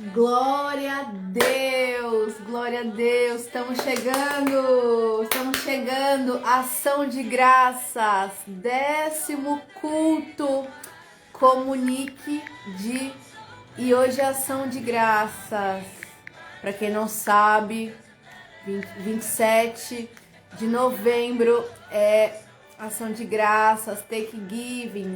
Glória a Deus, glória a Deus, estamos chegando, ação de graças, 10º culto, comunique e hoje é ação de graças, para quem não sabe, 27 de novembro é ação de graças, Thanksgiving.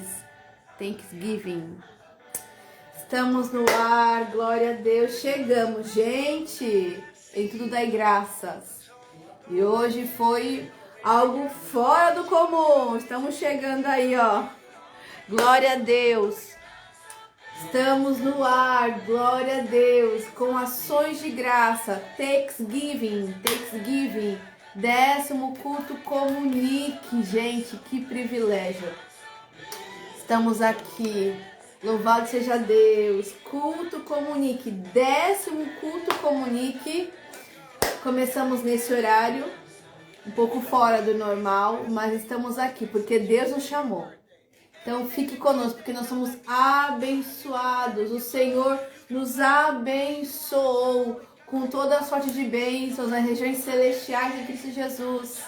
Estamos no ar, glória a Deus, chegamos, gente, em tudo dai graças. E hoje foi algo fora do comum, estamos chegando aí, ó, glória a Deus. Estamos no ar, glória a Deus, com ações de graça, Thanksgiving, 10º culto comunique, gente, que privilégio. Estamos aqui. Louvado seja Deus, culto comunique, 10º culto comunique, começamos nesse horário, um pouco fora do normal, mas estamos aqui porque Deus nos chamou, então fique conosco, porque nós somos abençoados, o Senhor nos abençoou com toda a sorte de bênçãos nas regiões celestiais de Cristo Jesus,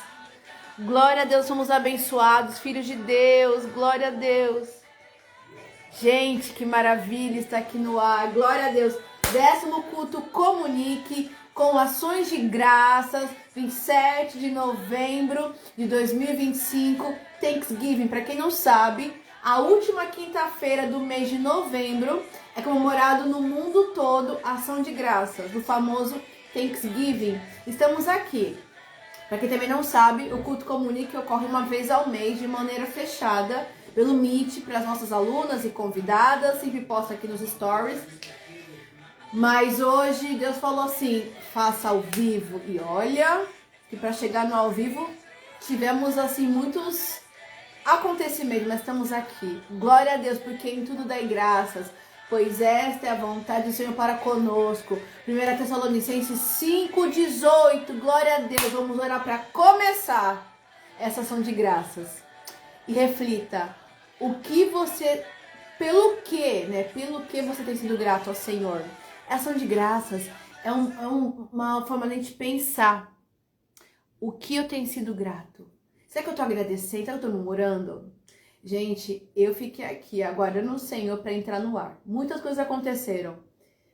glória a Deus, somos abençoados, filhos de Deus, glória a Deus. Gente, que maravilha estar aqui no ar, glória a Deus, 10º culto comunique com ações de graças, 27 de novembro de 2025, Thanksgiving, para quem não sabe, a última quinta-feira do mês de novembro é comemorado no mundo todo a ação de graças, do famoso Thanksgiving. Estamos aqui. Para quem também não sabe, o culto comunique ocorre uma vez ao mês de maneira fechada pelo Meet para as nossas alunas e convidadas, sempre posto aqui nos stories. Mas hoje Deus falou assim, faça ao vivo. E olha, que para chegar no ao vivo tivemos assim muitos acontecimentos, mas estamos aqui. Glória a Deus, porque em tudo dai graças, pois esta é a vontade do Senhor para conosco. 1 Tessalonicenses 5,18. Glória a Deus. Vamos orar para começar essa ação de graças. E reflita, pelo que você tem sido grato ao Senhor. A ação de graças é uma forma de a gente pensar o que eu tenho sido grato. Será que eu estou agradecendo? Será que eu estou murmurando? Gente, eu fiquei aqui aguardando o Senhor para entrar no ar. Muitas coisas aconteceram,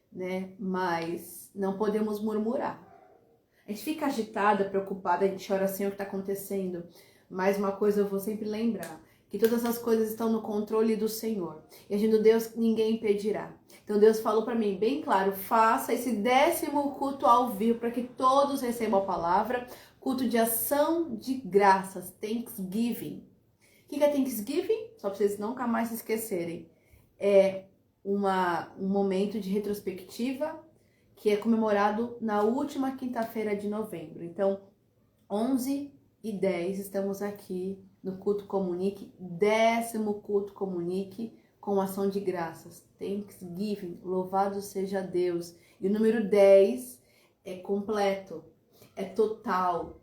né? Mas não podemos murmurar. A gente fica agitada, preocupada, a gente ora assim o que está acontecendo. Mas uma coisa eu vou sempre lembrar, que todas as coisas estão no controle do Senhor. E agindo Deus, ninguém impedirá. Então Deus falou para mim bem claro, faça esse 10º culto ao vivo para que todos recebam a palavra. Culto de ação de graças, Thanksgiving. O que é Thanksgiving? Só para vocês nunca mais se esquecerem. É um momento de retrospectiva que é comemorado na última quinta-feira de novembro. Então, 11h10, estamos aqui no culto comunique, 10º culto comunique com ação de graças, Thanksgiving, louvado seja Deus. E o número 10 é completo, é total.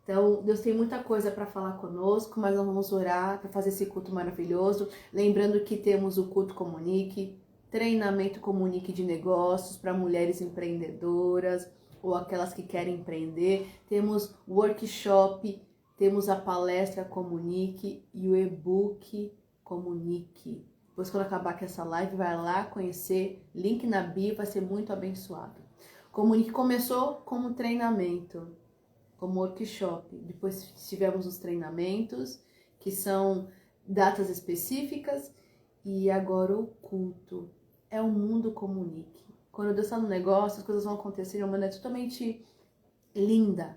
Então, Deus tem muita coisa para falar conosco, mas nós vamos orar para fazer esse culto maravilhoso. Lembrando que temos o culto comunique, treinamento comunique de negócios para mulheres empreendedoras ou aquelas que querem empreender. Temos workshop, temos a palestra comunique e o e-book comunique. Depois, quando acabar com essa live, vai lá conhecer, link na bio, vai ser muito abençoado. Comunique começou como treinamento, como workshop. Depois tivemos os treinamentos, que são datas específicas, e agora o culto. É o mundo comunique. Quando Deus está no negócio, as coisas vão acontecer de uma maneira totalmente linda,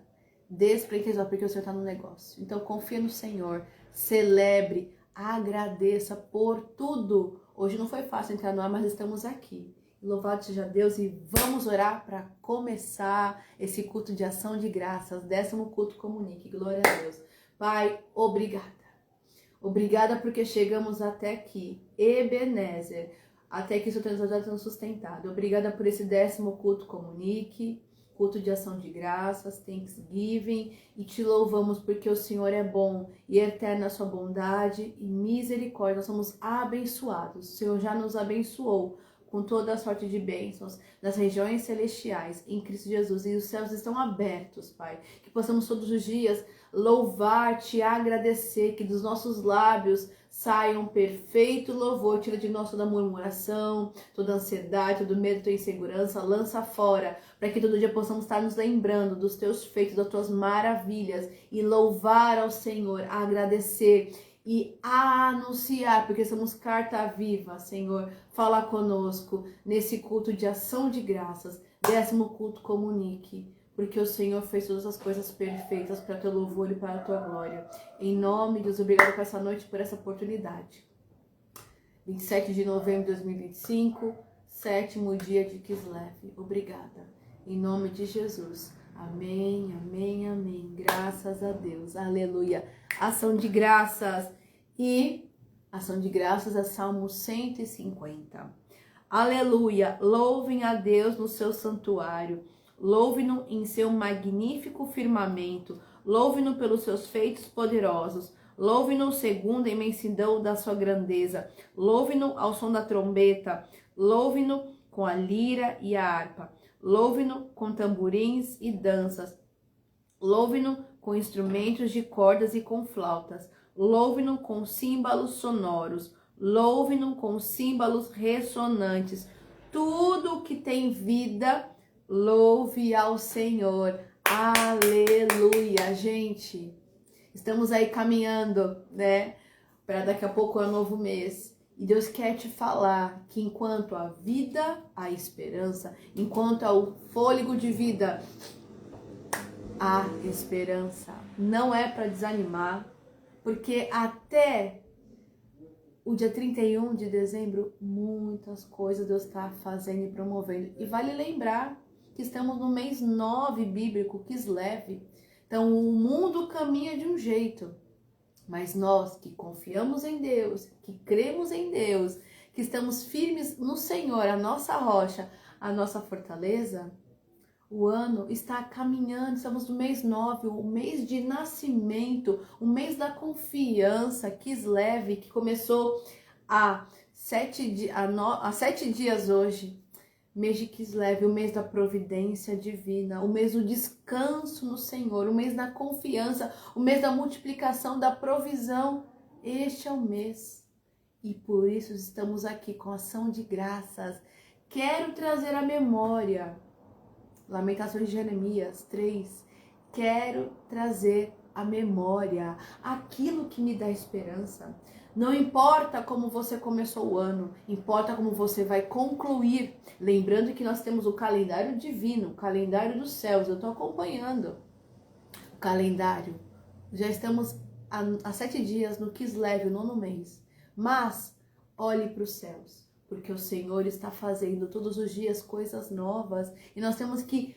despretensiosa, porque o Senhor está no negócio. Então confia no Senhor, celebre, agradeça por tudo. Hoje não foi fácil entrar no ar, mas estamos aqui. Louvado seja Deus e vamos orar para começar esse culto de ação de graças, 10º culto comunique. Glória a Deus. Pai, obrigada. Obrigada porque chegamos até aqui. Ebenezer, até que isso tenha sustentado. Obrigada por esse 10º culto comunique, culto de ação de graças, Thanksgiving, e te louvamos porque o Senhor é bom e eterna a sua bondade e misericórdia. Nós somos abençoados. O Senhor já nos abençoou com toda a sorte de bênçãos nas regiões celestiais em Cristo Jesus, e os céus estão abertos, Pai. Que possamos todos os dias louvar-te e agradecer, que dos nossos lábios saia um perfeito louvor, tira de nós toda murmuração, toda ansiedade, todo medo, toda insegurança, lança fora, para que todo dia possamos estar nos lembrando dos teus feitos, das tuas maravilhas, e louvar ao Senhor, agradecer e anunciar, porque somos carta viva, Senhor. Fala conosco nesse culto de ação de graças, 10º culto comunique, porque o Senhor fez todas as coisas perfeitas para teu louvor e para a tua glória. Em nome de Deus, obrigado por essa noite, por essa oportunidade. 27 de novembro de 2025, 7º dia de Kislev. Obrigada. Em nome de Jesus. Amém, amém, amém. Graças a Deus. Aleluia. Ação de graças. E ação de graças é Salmo 150. Aleluia. Louvem a Deus no seu santuário. Louve-no em seu magnífico firmamento. Louve-no pelos seus feitos poderosos. Louve-no segundo a imensidão da sua grandeza. Louve-no ao som da trombeta. Louve-no com a lira e a harpa. Louve-no com tamborins e danças. Louve-no com instrumentos de cordas e com flautas. Louve-no com símbolos sonoros. Louve-no com símbolos ressonantes. Tudo que tem vida, louve ao Senhor. Aleluia, gente. Estamos aí caminhando, né? Para daqui a pouco é um novo mês. E Deus quer te falar que enquanto há vida, há esperança. Enquanto há o fôlego de vida, há esperança. Não é para desanimar, porque até o dia 31 de dezembro, muitas coisas Deus está fazendo e promovendo. E vale lembrar que estamos no mês 9 bíblico, Kislev. Então o mundo caminha de um jeito. Mas nós que confiamos em Deus, que cremos em Deus, que estamos firmes no Senhor, a nossa rocha, a nossa fortaleza, o ano está caminhando, estamos no mês 9, o mês de nascimento, o mês da confiança, Kislev, que começou há 7 dias hoje. Mês de Kislev, o mês da providência divina, o mês do descanso no Senhor, o mês da confiança, o mês da multiplicação, da provisão. Este é o mês. E por isso estamos aqui com ação de graças. Quero trazer à memória, Lamentações de Jeremias 3, quero trazer à memória aquilo que me dá esperança. Não importa como você começou o ano, importa como você vai concluir. Lembrando que nós temos o calendário divino, o calendário dos céus. Eu estou acompanhando o calendário. Já estamos há 7 dias no Kislev, o 9º mês. Mas olhe para os céus, porque o Senhor está fazendo todos os dias coisas novas. E nós temos que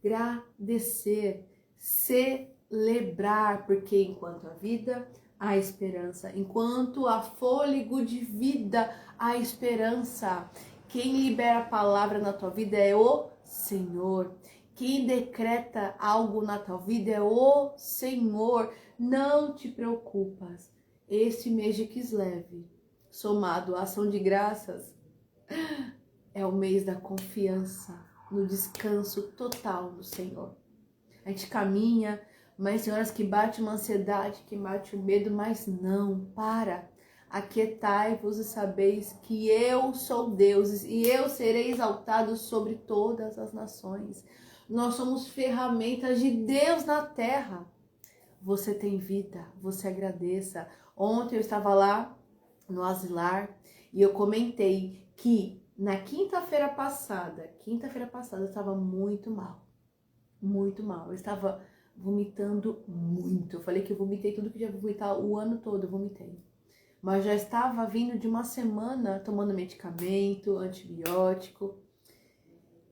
agradecer, celebrar, porque enquanto a vida, há esperança. Enquanto há fôlego de vida, há esperança. Quem libera a palavra na tua vida é o Senhor. Quem decreta algo na tua vida é o Senhor. Não te preocupas. Este mês de Kislev, somado à ação de graças, é o mês da confiança, no descanso total no Senhor. A gente caminha, mas tem horas que bate uma ansiedade, que bate o medo, mas não, para. Aquietai-vos e sabeis que eu sou Deus e eu serei exaltado sobre todas as nações. Nós somos ferramentas de Deus na terra. Você tem vida, você agradeça. Ontem eu estava lá no asilar e eu comentei que na quinta-feira passada eu estava muito mal. Muito mal. Eu estava vomitando muito. Eu falei que eu vomitei tudo que eu ia vomitar o ano todo, eu vomitei. Mas já estava vindo de uma semana tomando medicamento, antibiótico.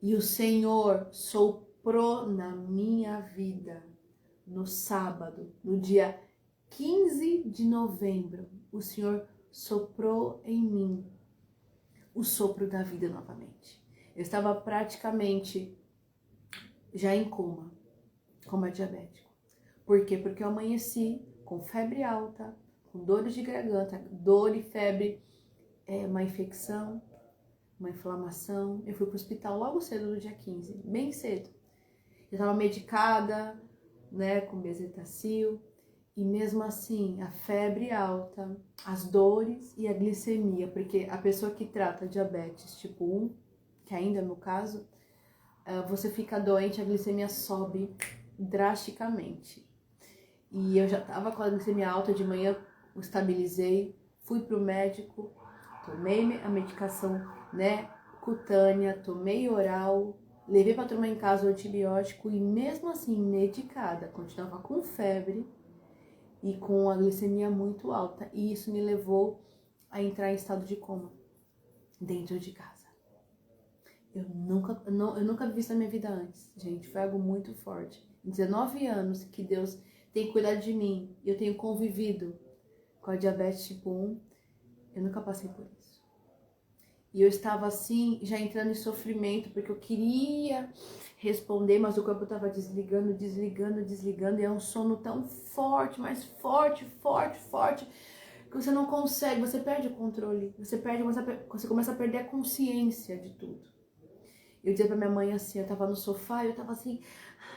E o Senhor soprou na minha vida no sábado, no dia 15 de novembro. O Senhor soprou em mim o sopro da vida novamente. Eu estava praticamente já em coma diabético. Por quê? Porque eu amanheci com febre alta, com dores de garganta, dor e febre, uma infecção. uma inflamação. Eu fui pro hospital logo cedo no dia 15, bem cedo. Eu tava medicada, né, com bezetacil. E mesmo assim, a febre alta, as dores e a glicemia, porque a pessoa que trata diabetes tipo 1, que ainda é o meu caso, você fica doente, a glicemia sobe drasticamente. E eu já tava com a glicemia alta de manhã, estabilizei, fui pro médico, tomei a medicação, né, cutânea, tomei oral, levei pra tomar em casa o antibiótico e mesmo assim, medicada, continuava com febre e com a glicemia muito alta. E isso me levou a entrar em estado de coma dentro de casa. Eu nunca vi isso na minha vida antes, gente. Foi algo muito forte. Em 19 anos que Deus tem cuidado de mim, eu tenho convivido com a diabetes tipo 1, eu nunca passei por isso. E eu estava assim, já entrando em sofrimento, porque eu queria responder, mas o corpo estava desligando, e é um sono tão forte, mas forte, que você não consegue, você perde o controle, você começa a perder a consciência de tudo. Eu dizia pra minha mãe assim, eu tava no sofá, eu tava assim,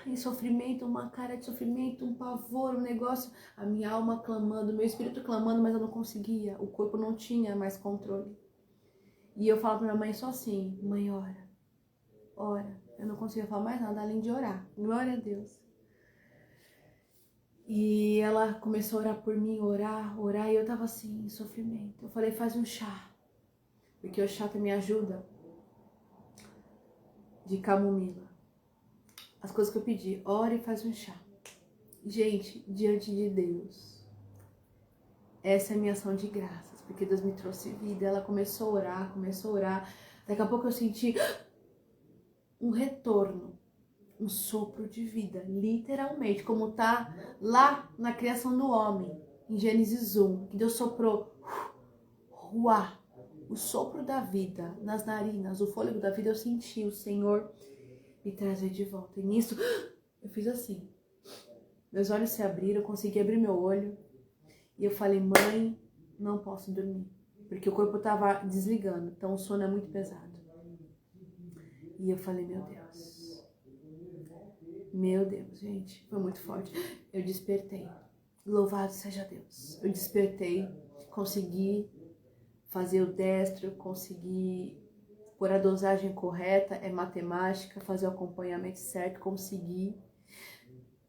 em sofrimento, uma cara de sofrimento, um pavor, um negócio, a minha alma clamando, meu espírito clamando, mas eu não conseguia, o corpo não tinha mais controle. E eu falo pra minha mãe só assim, mãe, ora. Eu não conseguia falar mais nada além de orar, glória a Deus. E ela começou a orar por mim, orar, e eu tava assim, em sofrimento. Eu falei, faz um chá, porque o chá também ajuda, de camomila. As coisas que eu pedi, ora e faz um chá. Gente, diante de Deus, essa é a minha ação de graças, porque Deus me trouxe vida. Ela começou a orar. Daqui a pouco eu senti um retorno, um sopro de vida, literalmente, como tá lá na criação do homem, em Gênesis 1, que Deus soprou, ruá, o sopro da vida nas narinas, o fôlego da vida. Eu senti o Senhor me trazer de volta. E nisso, eu fiz assim. Meus olhos se abriram, eu consegui abrir meu olho. E eu falei, mãe, não posso dormir. Porque o corpo estava desligando, então o sono é muito pesado. E eu falei, meu Deus, gente, foi muito forte. Eu despertei. Louvado seja Deus. Eu despertei, consegui fazer o destro, consegui pôr a dosagem correta, é matemática, fazer o acompanhamento certo, consegui.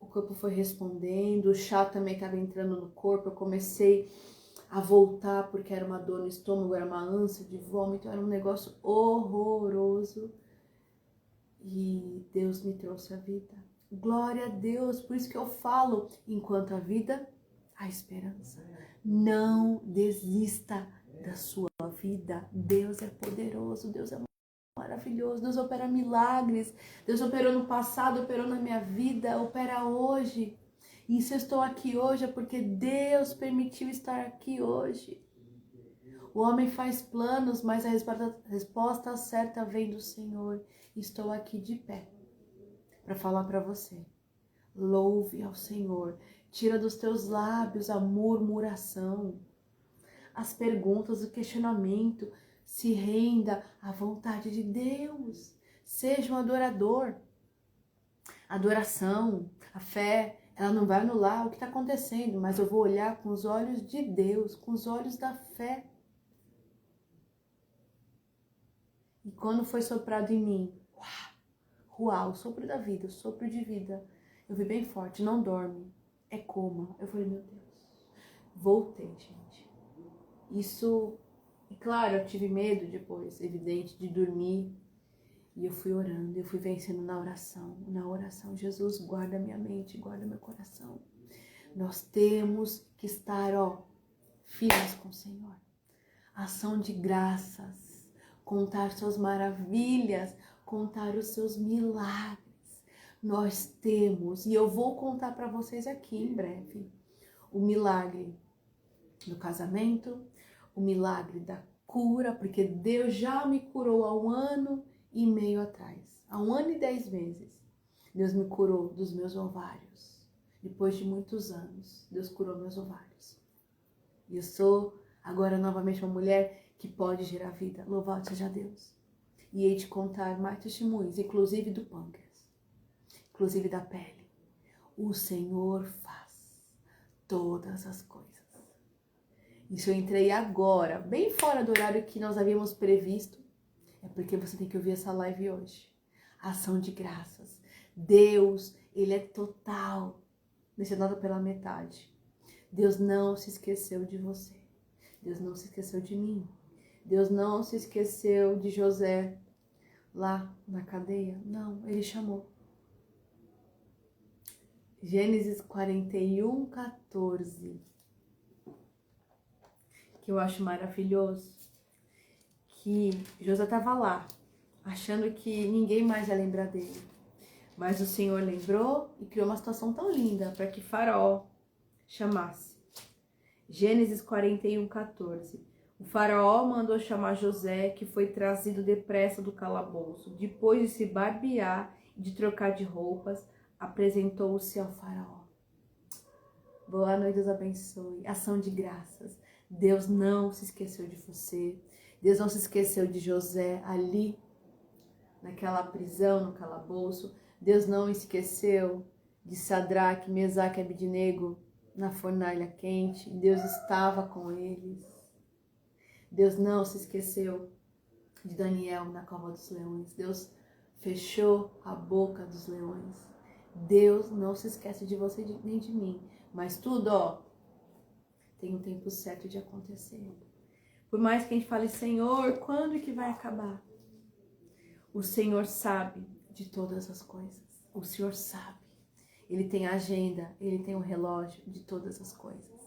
O corpo foi respondendo, o chá também estava entrando no corpo, eu comecei a voltar porque era uma dor no estômago, era uma ânsia de vômito, era um negócio horroroso. E Deus me trouxe a vida. Glória a Deus, por isso que eu falo, enquanto a vida, há esperança. Não desista da sua vida. Deus é poderoso, Deus é maravilhoso, Deus opera milagres. Deus operou no passado, operou na minha vida, opera hoje. E se eu estou aqui hoje é porque Deus permitiu estar aqui hoje. O homem faz planos, mas a resposta certa vem do Senhor. Estou aqui de pé para falar para você. Louve ao Senhor. Tira dos teus lábios a murmuração, as perguntas, o questionamento. Se renda à vontade de Deus. Seja um adorador. Adoração, a fé, ela não vai anular o que está acontecendo, mas eu vou olhar com os olhos de Deus, com os olhos da fé. E quando foi soprado em mim, uau, o sopro da vida, o sopro de vida, eu vi bem forte, não dorme, é coma. Eu falei, meu Deus, voltei, gente. Isso, e claro, eu tive medo depois, evidente, de dormir. E eu fui orando, eu fui vencendo na oração. Jesus, guarda minha mente, guarda meu coração. Nós temos que estar, firmes com o Senhor. Ação de graças, contar suas maravilhas, contar os seus milagres. Nós temos, e eu vou contar para vocês aqui em breve, o milagre do casamento, o milagre da cura, porque Deus já me curou há 1 ano e meio atrás, há 1 ano e 10 meses. Deus me curou dos meus ovários. Depois de muitos anos, Deus curou meus ovários. E eu sou agora novamente uma mulher que pode gerar vida. Louvado seja Deus. e hei de contar mais testemunhos, inclusive do pâncreas, inclusive da pele. O Senhor faz todas as coisas. Isso eu entrei agora, bem fora do horário que nós havíamos previsto. É porque você tem que ouvir essa live hoje. Ação de graças. Deus, Ele é total. Não é nada pela metade. Deus não se esqueceu de você. Deus não se esqueceu de mim. Deus não se esqueceu de José lá na cadeia. Não, Ele chamou. Gênesis 41, 14. Que eu acho maravilhoso, que José estava lá, achando que ninguém mais ia lembrar dele. Mas o Senhor lembrou e criou uma situação tão linda para que Faraó chamasse. Gênesis 41, 14. O Faraó mandou chamar José, que foi trazido depressa do calabouço. Depois de se barbear e de trocar de roupas, apresentou-se ao Faraó. Boa noite, Deus abençoe. Ação de graças. Deus não se esqueceu de você. Deus não se esqueceu de José ali, naquela prisão, no calabouço. Deus não esqueceu de Sadraque, Mesaque e Abednego na fornalha quente. Deus estava com eles. Deus não se esqueceu de Daniel na cova dos leões. Deus fechou a boca dos leões. Deus não se esquece de você nem de mim. Mas tudo, tem um tempo certo de acontecer. Por mais que a gente fale, Senhor, quando que vai acabar? O Senhor sabe de todas as coisas. O Senhor sabe. Ele tem a agenda, Ele tem o relógio de todas as coisas.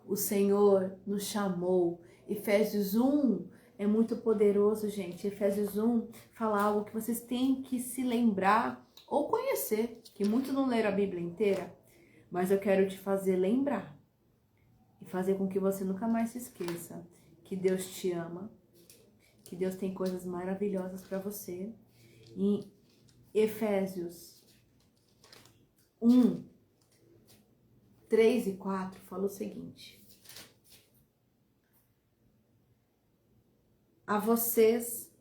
O Senhor nos chamou. Efésios 1 é muito poderoso, gente. Efésios 1 fala algo que vocês têm que se lembrar ou conhecer, que muitos não leram a Bíblia inteira, mas eu quero te fazer lembrar e fazer com que você nunca mais se esqueça que Deus te ama, que Deus tem coisas maravilhosas para você. Em Efésios 1, 3 e 4 fala o seguinte: a vocês,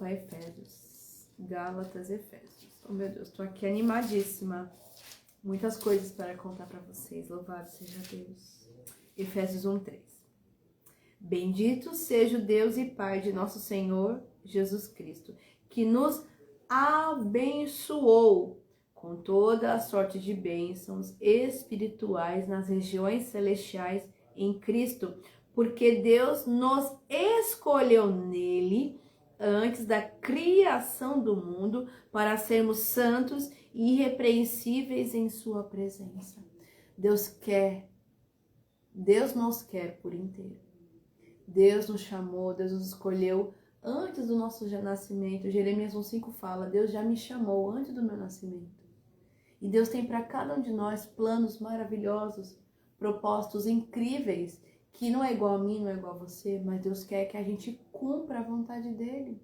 Efésios, Gálatas, Efésios. Oh meu Deus, tô aqui animadíssima. Muitas coisas para contar para vocês. Louvado seja Deus. Efésios 1:3. Bendito seja o Deus e Pai de nosso Senhor Jesus Cristo, que nos abençoou com toda a sorte de bênçãos espirituais nas regiões celestiais em Cristo, porque Deus nos escolheu nele antes da criação do mundo para sermos santos e irrepreensíveis em sua presença. Deus nos quer por inteiro. Deus nos chamou, Deus nos escolheu antes do nosso nascimento. Jeremias 1:5 fala: Deus já me chamou antes do meu nascimento. E Deus tem para cada um de nós planos maravilhosos, propósitos incríveis, que não é igual a mim, não é igual a você, mas Deus quer que a gente cumpra a vontade dele.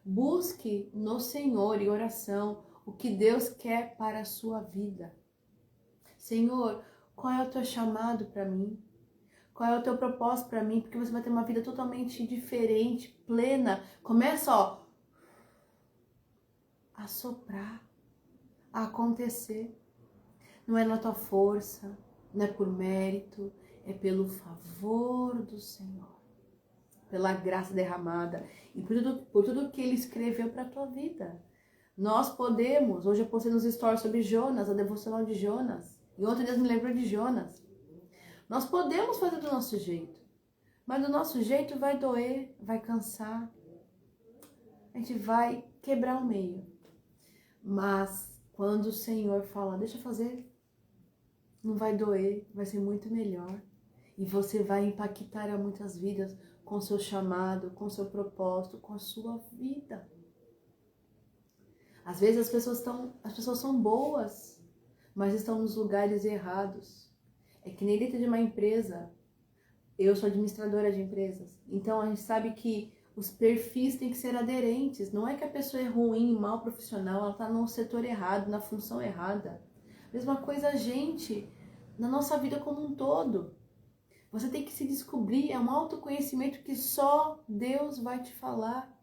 Busque no Senhor em oração o que Deus quer para a sua vida. Senhor, qual é o teu chamado para mim? Qual é o teu propósito para mim? Porque você vai ter uma vida totalmente diferente, plena. Começa, a soprar, a acontecer. Não é na tua força, não é por mérito, é pelo favor do Senhor, pela graça derramada e por tudo que Ele escreveu para a tua vida. Nós podemos, hoje eu postei nos stories sobre Jonas, a devocional de Jonas, e ontem Deus me lembrou de Jonas. Nós podemos fazer do nosso jeito, mas do nosso jeito vai doer, vai cansar, a gente vai quebrar o meio. Mas quando o Senhor fala, deixa eu fazer, não vai doer, vai ser muito melhor. E você vai impactar a muitas vidas com o seu chamado, com o seu propósito, com a sua vida. Às vezes as pessoas são boas, mas estão nos lugares errados. É que nem dentro de uma empresa. Eu sou administradora de empresas. Então a gente sabe que os perfis têm que ser aderentes. Não é que a pessoa é ruim, mal profissional, ela está no setor errado, na função errada. Mesma coisa a gente, na nossa vida como um todo. Você tem que se descobrir, é um autoconhecimento que só Deus vai te falar.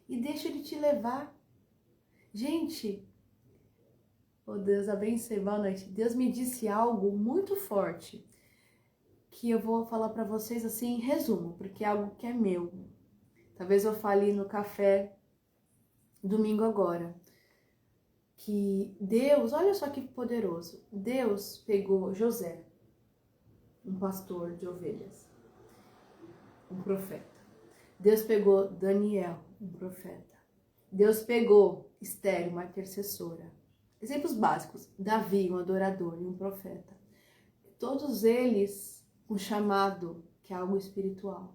E deixa Ele te levar. Gente, oh Deus abençoe, boa noite. Deus me disse algo muito forte, que eu vou falar para vocês assim em resumo, porque é algo que é meu. Talvez eu fale no café domingo agora. Que Deus, olha só que poderoso. Deus pegou José, um pastor de ovelhas, um profeta. Deus pegou Daniel, um profeta. Deus pegou Esther, uma intercessora. Exemplos básicos. Davi, um adorador e um profeta. Todos eles um chamado, que é algo espiritual.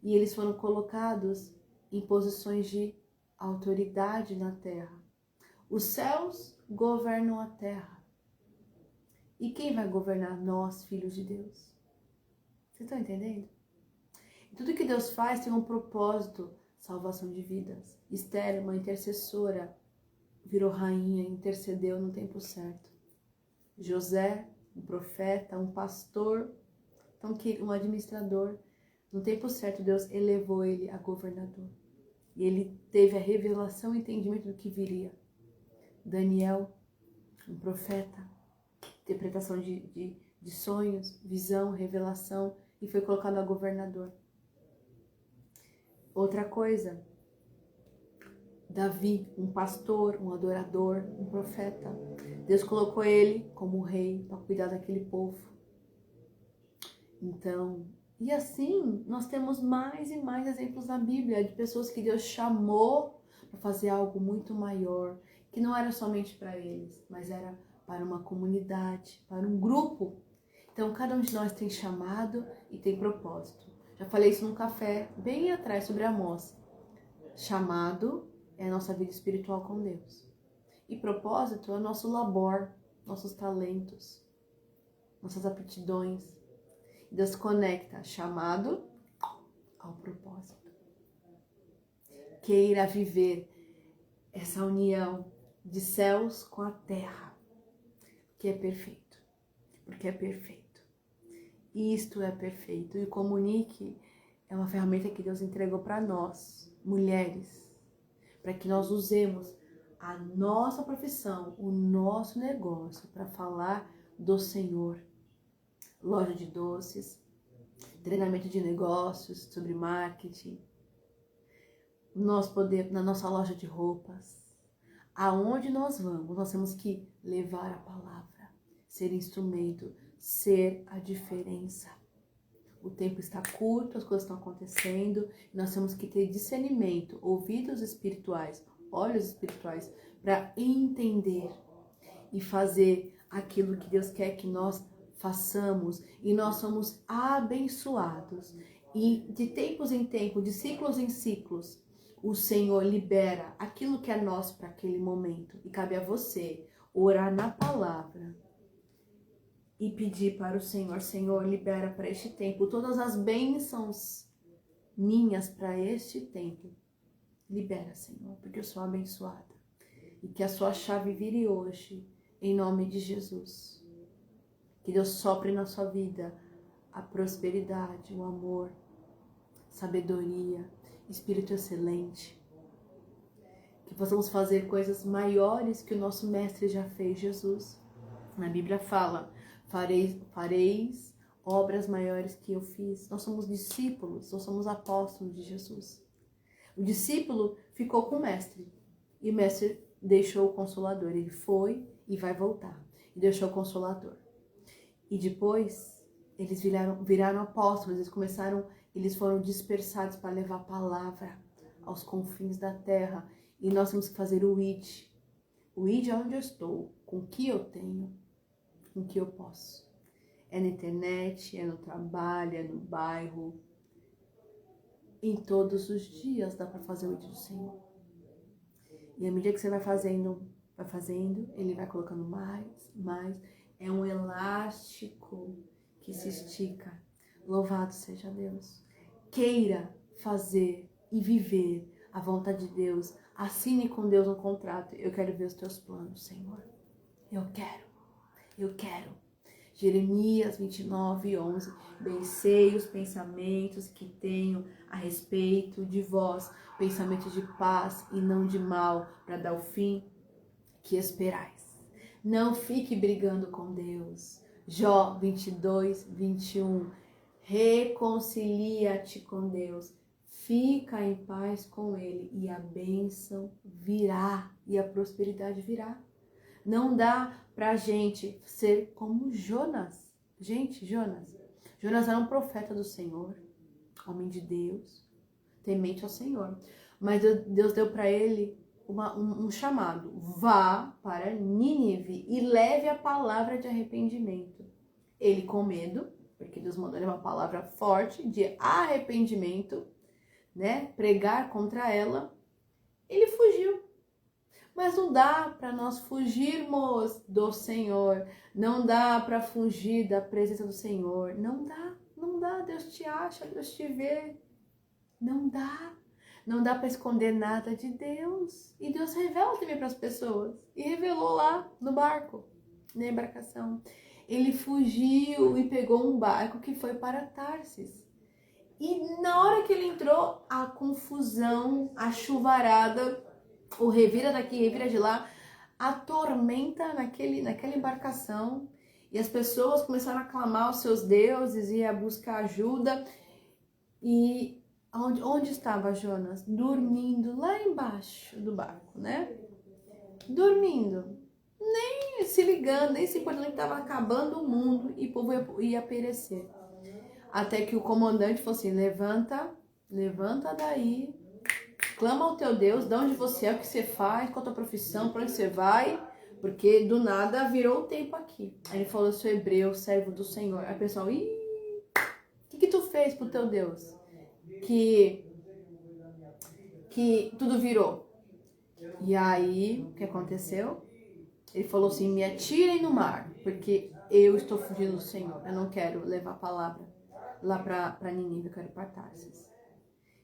E eles foram colocados em posições de autoridade na terra. Os céus governam a terra. E quem vai governar? Nós, filhos de Deus. Vocês estão entendendo? Tudo que Deus faz tem um propósito, salvação de vidas. Esther, uma intercessora, virou rainha, intercedeu no tempo certo. José, um profeta, um pastor, um administrador. No tempo certo, Deus elevou ele a governador. E ele teve a revelação e entendimento do que viria. Daniel, um profeta, interpretação de sonhos, visão, revelação, e foi colocado a governador. Outra coisa, Davi, um pastor, um adorador, um profeta. Deus colocou ele como rei para cuidar daquele povo. Então, e assim, nós temos mais e mais exemplos na Bíblia de pessoas que Deus chamou para fazer algo muito maior, que não era somente para eles, mas era para uma comunidade, para um grupo. Então, cada um de nós tem chamado e tem propósito. Já falei isso num café bem atrás sobre Amós. Chamado é a nossa vida espiritual com Deus. E propósito é o nosso labor, nossos talentos, nossas aptidões. Deus conecta chamado ao propósito. Queira viver essa união de céus com a terra, que é perfeito. Porque é perfeito. Isto é perfeito. E Comunique é uma ferramenta que Deus entregou para nós, mulheres, para que nós usemos a nossa profissão, o nosso negócio para falar do Senhor. Loja de doces, treinamento de negócios, sobre marketing, na nossa loja de roupas. Aonde nós vamos, nós temos que levar a palavra, ser instrumento, ser a diferença. O tempo está curto, as coisas estão acontecendo, e nós temos que ter discernimento, ouvidos espirituais, olhos espirituais, para entender e fazer aquilo que Deus quer que nós façamos. E nós somos abençoados. E de tempos em tempos, de ciclos em ciclos, o Senhor libera aquilo que é nosso para aquele momento. E cabe a você orar na palavra e pedir para o Senhor: Senhor, libera para este tempo todas as bênçãos minhas para este tempo. Libera, Senhor, porque eu sou abençoada. E que a sua chave vire hoje, em nome de Jesus. Que Deus sopre na sua vida a prosperidade, o amor, sabedoria, espírito excelente. Que possamos fazer coisas maiores que o nosso mestre já fez, Jesus. Na Bíblia fala: fareis obras maiores que eu fiz. Nós somos discípulos, nós somos apóstolos de Jesus. O discípulo ficou com o mestre e o mestre deixou o Consolador. Ele foi e vai voltar e deixou o Consolador. E depois eles viraram apóstolos, eles foram dispersados para levar a palavra aos confins da terra. E nós temos que fazer o ID. O ID é onde eu estou, com o que eu tenho, com o que eu posso. É na internet, é no trabalho, é no bairro. Em todos os dias dá para fazer o ID do Senhor. E à medida que você vai fazendo, ele vai colocando mais. É um elástico que se estica. Louvado seja Deus. Queira fazer e viver a vontade de Deus. Assine com Deus um contrato. Eu quero ver os teus planos, Senhor. Eu quero. Jeremias 29:11. Bem sei os pensamentos que tenho a respeito de vós, pensamentos de paz e não de mal, para dar o fim que esperais. Não fique brigando com Deus. Jó 22:21. Reconcilia-te com Deus. Fica em paz com Ele e a bênção virá e a prosperidade virá. Não dá pra gente ser como Jonas. Gente, Jonas era um profeta do Senhor, homem de Deus, temente ao Senhor. Mas Deus deu para ele um chamado. Vá para Nínive e leve a palavra de arrependimento. Ele com medo, porque Deus mandou ele uma palavra forte de arrependimento, né? Pregar contra ela, ele fugiu. Mas não dá para nós fugirmos do Senhor. Não dá para fugir da presença do Senhor. Não dá, não dá. Deus te acha, Deus te vê. Não dá. Não dá para esconder nada de Deus. E Deus revela também para as pessoas. E revelou lá no barco, na embarcação. Ele fugiu e pegou um barco que foi para Tarsis. E na hora que ele entrou, a confusão, a chuvarada, o revira daqui, revira de lá, a tormenta naquela embarcação. E as pessoas começaram a clamar aos seus deuses e a buscar ajuda. E onde estava Jonas? Dormindo lá embaixo do barco, né? Dormindo. Nem se ligando, nem se importando que estava acabando o mundo e o povo ia perecer. Até que o comandante falou assim, levanta daí, clama ao teu Deus, de onde você é, o que você faz, qual a tua profissão, para onde você vai, porque do nada virou o tempo aqui. Aí ele falou, eu sou hebreu, servo do Senhor. Aí o pessoal, o que tu fez pro teu Deus? Que tudo virou. E aí, o que aconteceu? Ele falou assim, me atirem no mar, porque eu estou fugindo do Senhor. Eu não quero levar a palavra lá para Nínive, eu quero ir para Tarsis.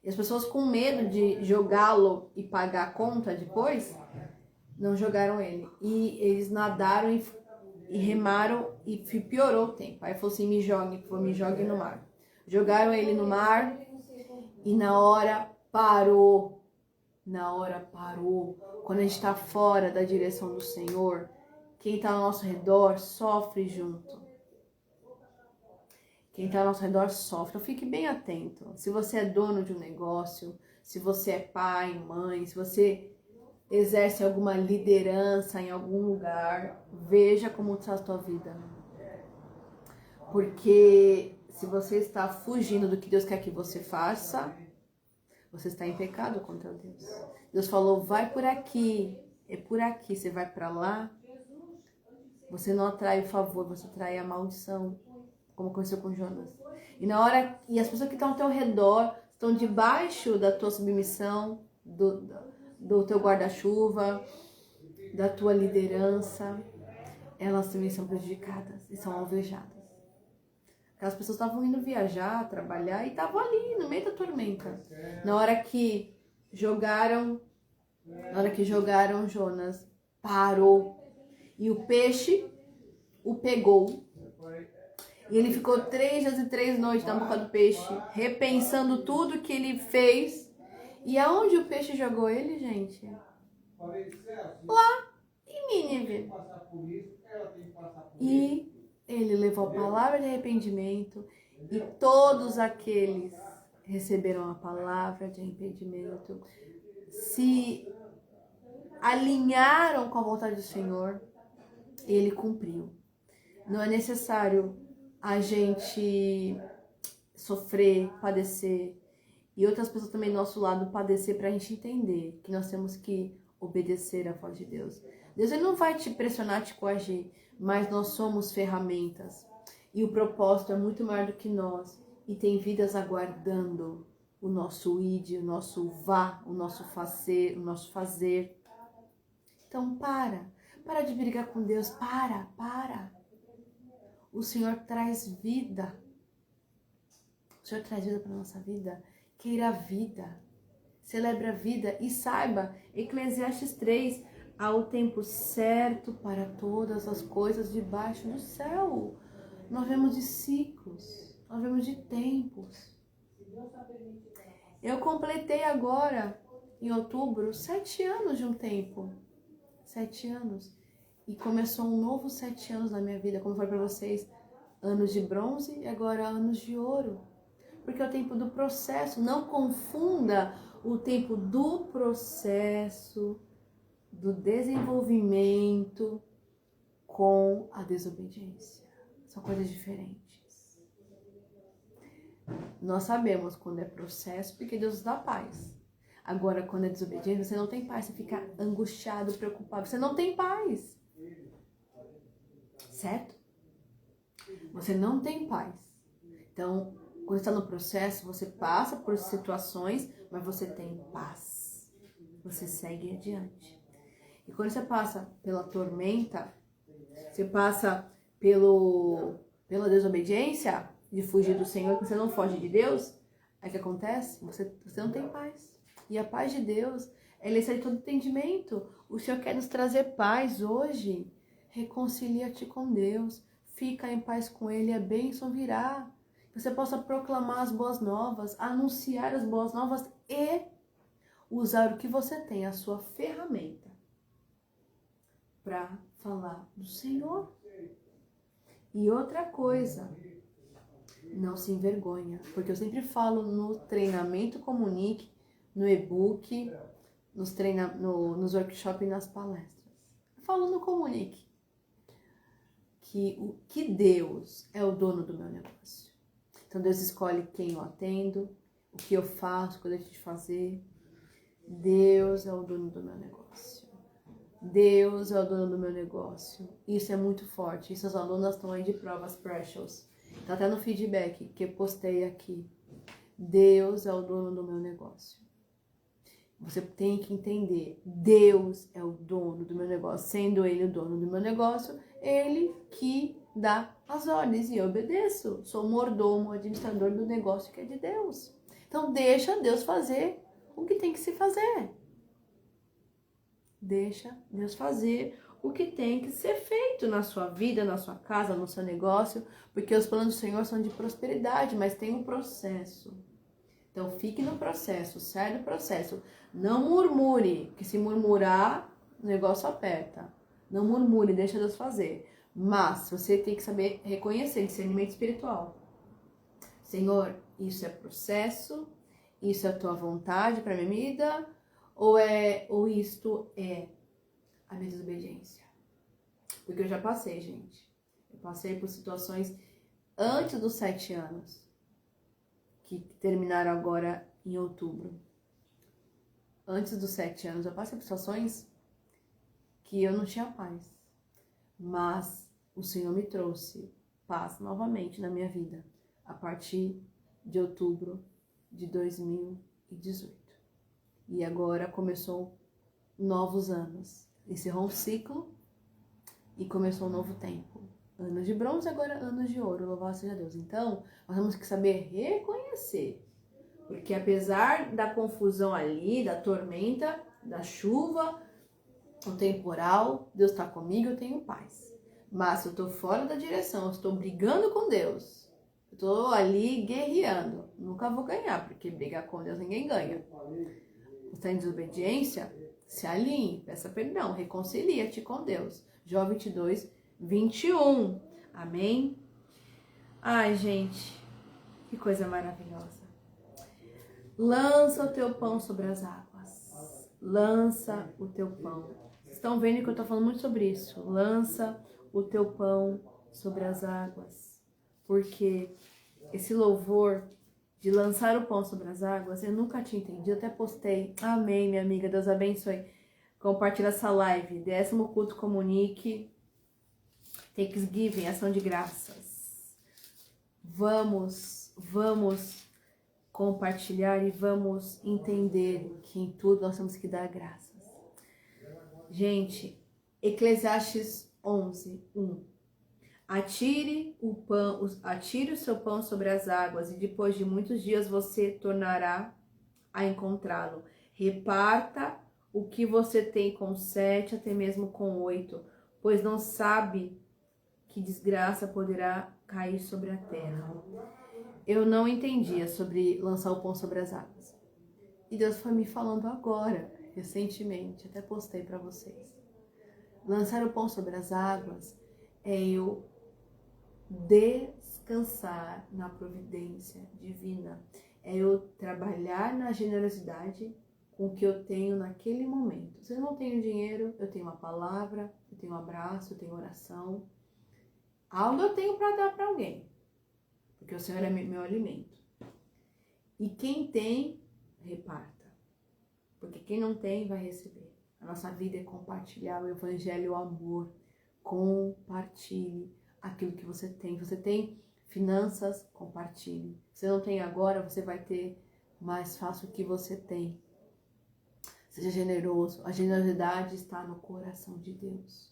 E as pessoas com medo de jogá-lo e pagar a conta depois, não jogaram ele. E eles nadaram e remaram e piorou o tempo. Aí falou assim, me jogue no mar. Jogaram ele no mar e na hora parou. Quando a gente está fora da direção do Senhor, quem está ao nosso redor sofre junto. Quem está ao nosso redor sofre. Então fique bem atento. Se você é dono de um negócio, se você é pai, mãe, se você exerce alguma liderança em algum lugar, veja como está a sua vida. Porque se você está fugindo do que Deus quer que você faça, você está em pecado contra Deus. Deus falou, vai por aqui, é por aqui, você vai para lá. Você não atrai o favor, você atrai a maldição, como aconteceu com Jonas. E as pessoas que estão ao teu redor estão debaixo da tua submissão, do teu guarda-chuva, da tua liderança, elas também são prejudicadas e são alvejadas. Aquelas pessoas estavam indo viajar, trabalhar e estavam ali no meio da tormenta. Na hora que jogaram Jonas, parou. E o peixe o pegou. E ele ficou 3 dias e 3 noites na boca do peixe, repensando tudo que ele fez. E aonde o peixe jogou ele, gente? Lá em Nínive. E ele levou a palavra de arrependimento e todos aqueles receberam a palavra de arrependimento, se alinharam com a vontade do Senhor e ele cumpriu. Não é necessário a gente sofrer, padecer e outras pessoas também do nosso lado padecer para a gente entender que nós temos que obedecer à voz de Deus. Deus ele não vai te pressionar, te coagir, mas nós somos ferramentas. E o propósito é muito maior do que nós. E tem vidas aguardando o nosso id, o nosso vá, o nosso fazer. Então para de brigar com Deus, para. O Senhor traz vida. O Senhor traz vida para a nossa vida. Queira a vida. Celebre a vida e saiba, Eclesiastes 3, há o tempo certo para todas as coisas debaixo do céu. Nós vemos de ciclos, nós vemos de tempos. Eu completei agora, em outubro, 7 anos de um tempo. 7 anos. E começou um novo 7 anos na minha vida, como eu falei para vocês, anos de bronze e agora anos de ouro. Porque é o tempo do processo. Não confunda o tempo do processo, do desenvolvimento com a desobediência. São coisas diferentes. Nós sabemos quando é processo, porque Deus dá paz. Agora, quando é desobediência, você não tem paz. Você fica angustiado, preocupado. Você não tem paz. Certo? Você não tem paz. Então, quando está no processo, você passa por situações, mas você tem paz. Você segue adiante. E quando você passa pela tormenta, você passa pela desobediência de fugir do Senhor, que você não foge de Deus, aí o que acontece? Você não tem paz. E a paz de Deus, ela excede todo entendimento. O Senhor quer nos trazer paz hoje. Reconcilia-te com Deus. Fica em paz com Ele, a bênção virá. Você possa proclamar as boas novas, anunciar as boas novas e usar o que você tem, a sua ferramenta, para falar do Senhor. E outra coisa, não se envergonha, porque eu sempre falo no treinamento Comunique, no e-book, nos workshops e nas palestras. Eu falo no Comunique que Deus é o dono do meu negócio. Então Deus escolhe quem eu atendo, o que eu faço, o que eu deixo de fazer. Deus é o dono do meu negócio. Deus é o dono do meu negócio. Isso é muito forte. Isso as alunas estão aí de provas precious. Tá até no feedback que eu postei aqui. Deus é o dono do meu negócio. Você tem que entender. Deus é o dono do meu negócio. Sendo Ele o dono do meu negócio, Ele que dá as ordens e eu obedeço. Sou mordomo, administrador do negócio que é de Deus. Então deixa Deus fazer o que tem que se fazer. Deixa Deus fazer o que tem que ser feito na sua vida, na sua casa, no seu negócio, porque os planos do Senhor são de prosperidade, mas tem um processo. Então fique no processo, sai do processo. Não murmure, porque se murmurar, o negócio aperta. Não murmure, deixa Deus fazer. Mas você tem que saber reconhecer, discernimento espiritual. Senhor, isso é processo, isso é a tua vontade para minha vida, ou isto é a minha desobediência? Porque eu já passei, gente. Eu passei por situações antes dos 7 anos, que terminaram agora em outubro. Antes dos 7 anos, eu passei por situações que eu não tinha paz. Mas o Senhor me trouxe paz novamente na minha vida, a partir de outubro de 2018. E agora começou novos anos. Encerrou um ciclo e começou um novo tempo. Anos de bronze, agora anos de ouro. Louvado seja Deus. Então, nós temos que saber reconhecer. Porque apesar da confusão ali, da tormenta, da chuva, o temporal, Deus está comigo, eu tenho paz. Mas se eu estou fora da direção, eu estou brigando com Deus, eu estou ali guerreando, nunca vou ganhar, porque brigar com Deus ninguém ganha. Você está em desobediência? Se alinhe, peça perdão, reconcilia-te com Deus. Jó 22, 21. Amém? Ai, gente, que coisa maravilhosa. Lança o teu pão sobre as águas. Lança o teu pão. Vocês estão vendo que eu estou falando muito sobre isso. Lança o teu pão sobre as águas. Porque esse louvor de lançar o pão sobre as águas, eu nunca tinha entendido. Eu até postei. Amém, minha amiga. Deus abençoe. Compartilha essa live. 10º culto Comunique. Thanksgiving, ação de graças. Vamos compartilhar e vamos entender que em tudo nós temos que dar graças. Gente, Eclesiastes 11, 1. Atire o seu pão sobre as águas e depois de muitos dias você tornará a encontrá-lo. Reparta o que você tem com 7, até mesmo com 8, pois não sabe que desgraça poderá cair sobre a terra. Eu não entendia sobre lançar o pão sobre as águas. E Deus foi me falando agora, recentemente, até postei para vocês. Lançar o pão sobre as águas é eu descansar na providência divina. É eu trabalhar na generosidade com o que eu tenho naquele momento. Se eu não tenho dinheiro, eu tenho uma palavra, eu tenho um abraço, eu tenho oração. Algo eu tenho para dar para alguém, porque o Senhor é meu alimento. E quem tem, reparta, porque quem não tem vai receber. A nossa vida é compartilhar o evangelho, o amor. Compartilhe aquilo que você tem. Você tem finanças, compartilhe. Se não tem agora, você vai ter mais fácil o que você tem. Seja generoso. A generosidade está no coração de Deus.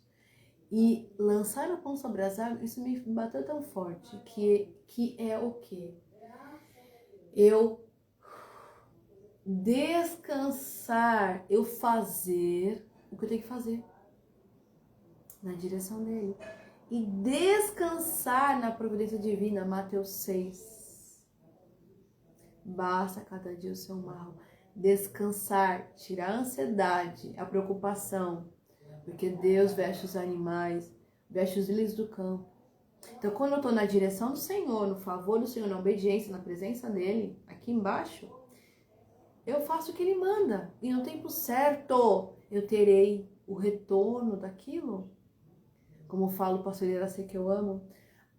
E lançar o pão sobre as águas, isso me bateu tão forte, que é o quê? Eu descansar, eu fazer o que eu tenho que fazer na direção dele. E descansar na providência divina, Mateus 6. Basta cada dia o seu mal. Descansar, tirar a ansiedade, a preocupação, porque Deus veste os animais, veste os lírios do campo. Então, quando eu estou na direção do Senhor, no favor do Senhor, na obediência, na presença dele, aqui embaixo, eu faço o que ele manda. E no tempo certo, eu terei o retorno daquilo. Como fala o pastor Iracê, que eu amo,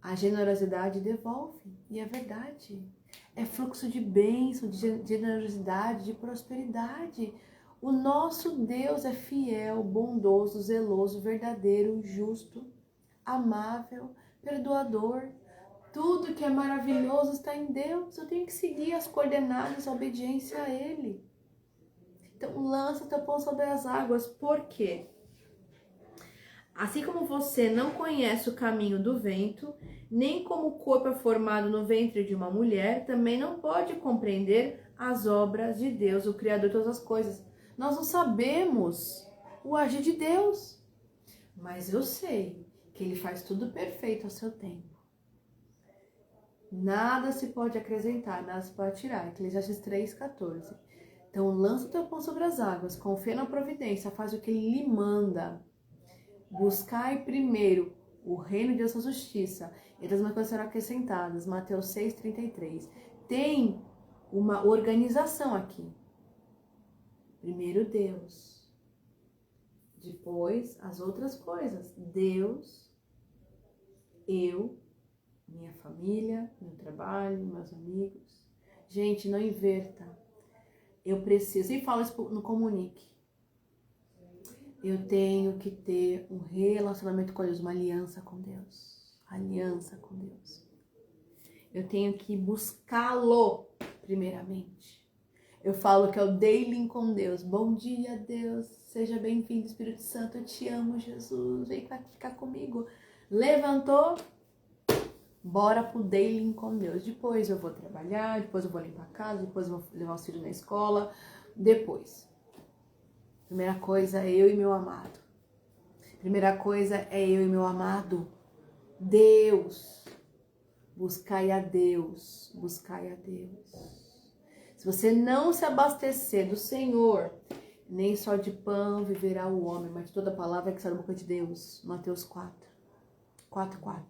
a generosidade devolve. E é verdade. É fluxo de bênção, de generosidade, de prosperidade. O nosso Deus é fiel, bondoso, zeloso, verdadeiro, justo, amável, perdoador. Tudo que é maravilhoso está em Deus. Eu tenho que seguir as coordenadas, a obediência a Ele. Então, lança teu pão sobre as águas. Por quê? Assim como você não conhece o caminho do vento, nem como o corpo é formado no ventre de uma mulher, também não pode compreender as obras de Deus, o Criador de todas as coisas. Nós não sabemos o agir de Deus, mas eu sei que Ele faz tudo perfeito ao seu tempo. Nada se pode acrescentar, nada se pode tirar. Eclesiastes 3,14. Então lança o teu pão sobre as águas, confia na providência, faz o que Ele lhe manda. Buscai primeiro o reino de Deus e a justiça, e as demais coisas serão acrescentadas. Mateus 6,33. Tem uma organização aqui. Primeiro Deus, depois as outras coisas. Deus, eu, minha família, meu trabalho, meus amigos. Gente, não inverta. Eu preciso, e falo isso no Comunique. Eu tenho que ter um relacionamento com Deus, uma aliança com Deus. Aliança com Deus. Eu tenho que buscá-lo, primeiramente. Eu falo que é o daily com Deus. Bom dia, Deus. Seja bem-vindo, Espírito Santo. Eu te amo, Jesus. Vem ficar comigo. Levantou. Bora pro daily com Deus. Depois eu vou trabalhar, depois eu vou limpar a casa, depois eu vou levar os filhos na escola. Depois. Primeira coisa é eu e meu amado. Primeira coisa é eu e meu amado. Deus. Buscai a Deus. Buscai a Deus. Se você não se abastecer do Senhor, nem só de pão viverá o homem, mas de toda palavra que sai da boca de Deus. Mateus 4. 4:4.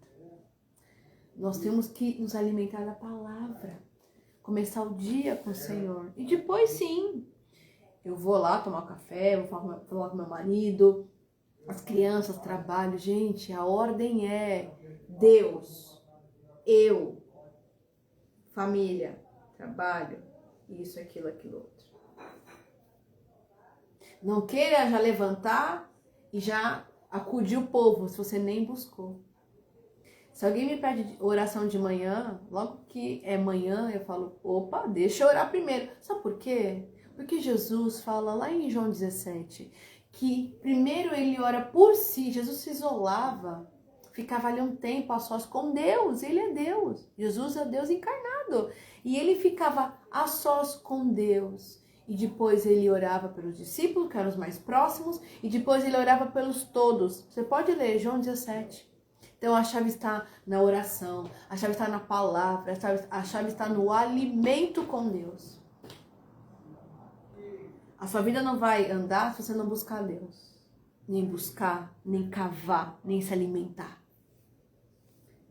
Nós temos que nos alimentar da palavra. Começar o dia com o Senhor. E depois sim, eu vou lá tomar um café, vou falar com meu marido, as crianças, trabalho. Gente, a ordem é Deus, eu, família, trabalho, isso, aquilo, aquilo outro. Não queira já levantar e já acudir o povo se você nem buscou. Se alguém me pede oração de manhã, logo que é manhã, eu falo, opa, deixa eu orar primeiro. Sabe por quê? Porque Jesus fala lá em João 17, que primeiro ele ora por si. Jesus se isolava, ficava ali um tempo a sós com Deus. Ele é Deus. Jesus é Deus encarnado. E ele ficava a sós com Deus. E depois ele orava pelos discípulos, que eram os mais próximos. E depois ele orava pelos todos. Você pode ler João 17. Então a chave está na oração, a chave está na palavra, a chave está no alimento com Deus. A sua vida não vai andar se você não buscar Deus. Nem buscar, nem cavar, nem se alimentar.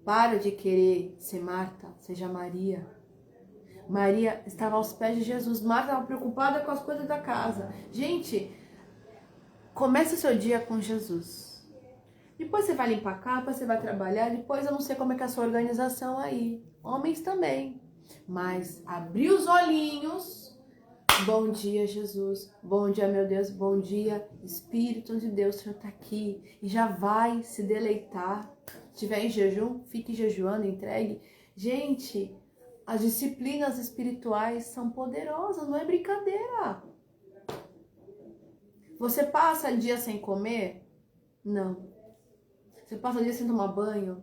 Para de querer ser Marta, seja Maria. Maria estava aos pés de Jesus. Marta estava preocupada com as coisas da casa. Gente, comece o seu dia com Jesus. Depois você vai limpar a casa, depois você vai trabalhar, depois eu não sei como é que é a sua organização aí. Homens também. Mas abrir os olhinhos. Bom dia, Jesus. Bom dia, meu Deus. Bom dia, Espírito de Deus. O Senhor está aqui. E já vai se deleitar. Se estiver em jejum, fique jejuando, entregue. Gente, as disciplinas espirituais são poderosas, não é brincadeira. Você passa dia sem comer? Não. Você passa dia sem tomar banho?